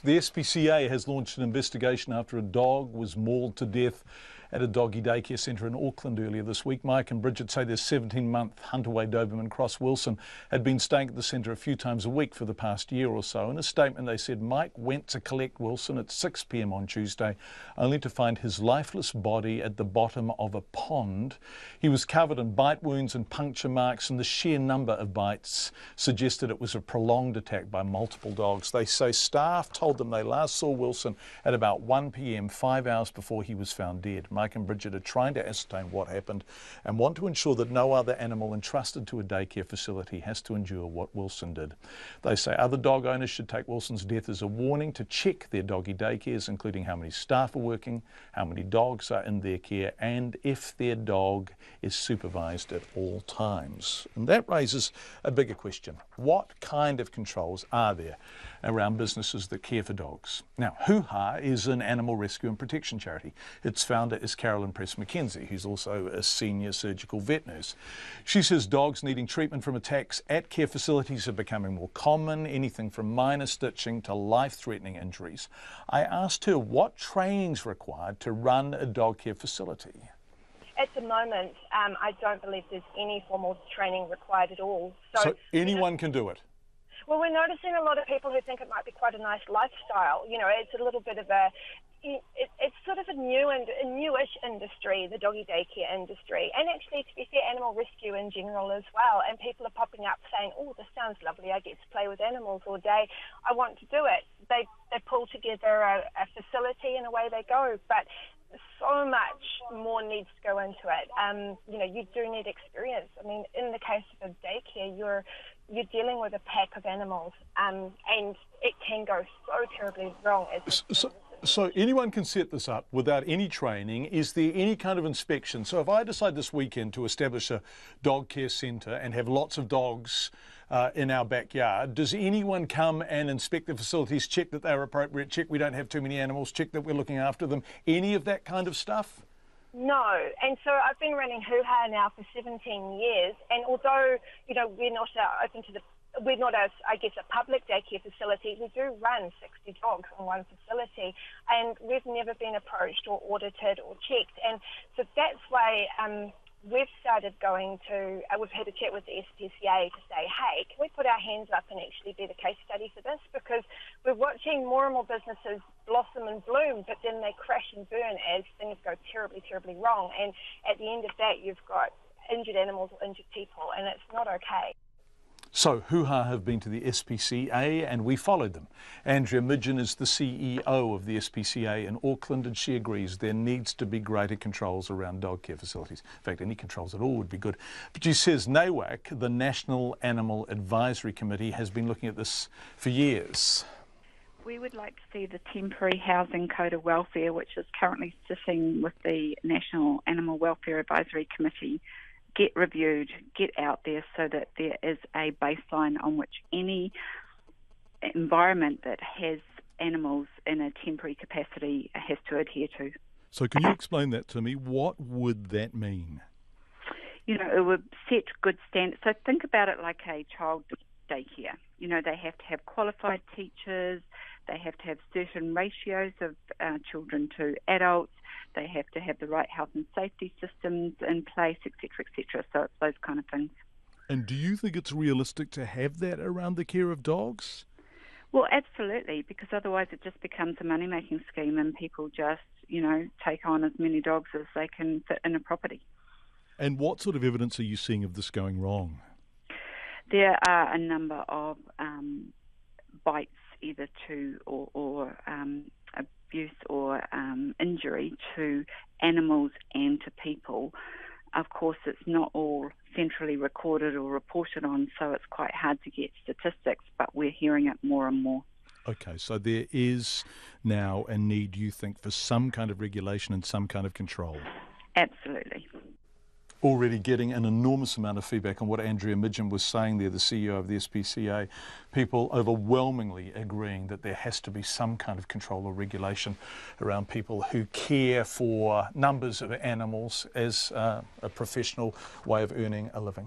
The SPCA has launched an investigation after a dog was mauled to death at a doggy daycare centre in Auckland earlier this week. Mike and Bridget say their 17-month Hunterway Doberman Cross Wilson had been staying at the centre a few times a week for the past year or so. In a statement, they said Mike went to collect Wilson at 6 p.m. on Tuesday, only to find his lifeless body at the bottom of a pond. He was covered in bite wounds and puncture marks, and the sheer number of bites suggested it was a prolonged attack by multiple dogs. They say staff told them they last saw Wilson at about 1 p.m, 5 hours before he was found dead. Mike and Bridget are trying to ascertain what happened and want to ensure that no other animal entrusted to a daycare facility has to endure what Wilson did. They say other dog owners should take Wilson's death as a warning to check their doggy daycares, including how many staff are working, how many dogs are in their care, and if their dog is supervised at all times. And that raises a bigger question. What kind of controls are there around businesses that care for dogs? Now, Hoo-Ha is an animal rescue and protection charity. Its founder is Carolyn Press-McKenzie, who's also a senior surgical vet nurse. She says dogs needing treatment from attacks at care facilities are becoming more common, anything from minor stitching to life-threatening injuries. I asked her what training's required to run a dog care facility. At the moment, I don't believe there's any formal training required at all. So anyone can do it? Well, we're noticing a lot of people who think it might be quite a nice lifestyle. You know, it's a little bit of it's sort of a newish industry, the doggy daycare industry, and actually, to be fair, animal rescue in general as well. And people are popping up saying, "Oh, this sounds lovely. I get to play with animals all day. I want to do it." They pull together a facility and away they go. But so much more needs to go into it. You know, you do need experience. I mean, in the case of a daycare, you're dealing with a pack of animals, and it can go so terribly wrong. So anyone can set this up without any training. Is there any kind of inspection? So if I decide this weekend to establish a dog care centre and have lots of dogs in our backyard, does anyone come and inspect the facilities, check that they're appropriate, check we don't have too many animals, check that we're looking after them, any of that kind of stuff? No, and so I've been running Hoo-Ha now for 17 years, and although, you know, we're not a public daycare facility, we do run 60 dogs in one facility, and we've never been approached or audited or checked, and so that's why we've started we've had a chat with the SPCA to say, hey, can we put our hands up and actually be the case study for this? Because we're watching more and more businesses blossom and bloom, but then they crash and burn as things go terribly, terribly wrong. And at the end of that, you've got injured animals or injured people, and it's not okay. So Hoo-Ha have been to the SPCA and we followed them. Andrea Midgen is the CEO of the SPCA in Auckland, and she agrees there needs to be greater controls around dog care facilities. In fact, any controls at all would be good. But she says NAWAC, the National Animal Advisory Committee, has been looking at this for years. We would like to see the Temporary Housing Code of Welfare, which is currently sitting with the National Animal Welfare Advisory Committee, get reviewed, get out there so that there is a baseline on which any environment that has animals in a temporary capacity has to adhere to. So can you explain that to me? What would that mean? You know, it would set good standards. So think about it like a child daycare. You know, they have to have qualified teachers, they have to have certain ratios of children to adults, they have to have the right health and safety systems in place, etc., etc. So it's those kind of things. And do you think it's realistic to have that around the care of dogs? Well, absolutely, because otherwise it just becomes a money-making scheme and people just, you know, take on as many dogs as they can fit in a property. And what sort of evidence are you seeing of this going wrong? There are a number of bites either to or abuse or injury to animals and to people. Of course, it's not all centrally recorded or reported on, so it's quite hard to get statistics, but we're hearing it more and more. Okay, so there is now a need, you think, for some kind of regulation and some kind of control? Absolutely. Already getting an enormous amount of feedback on what Andrea Midgen was saying there, the CEO of the SPCA. People overwhelmingly agreeing that there has to be some kind of control or regulation around people who care for numbers of animals as a professional way of earning a living.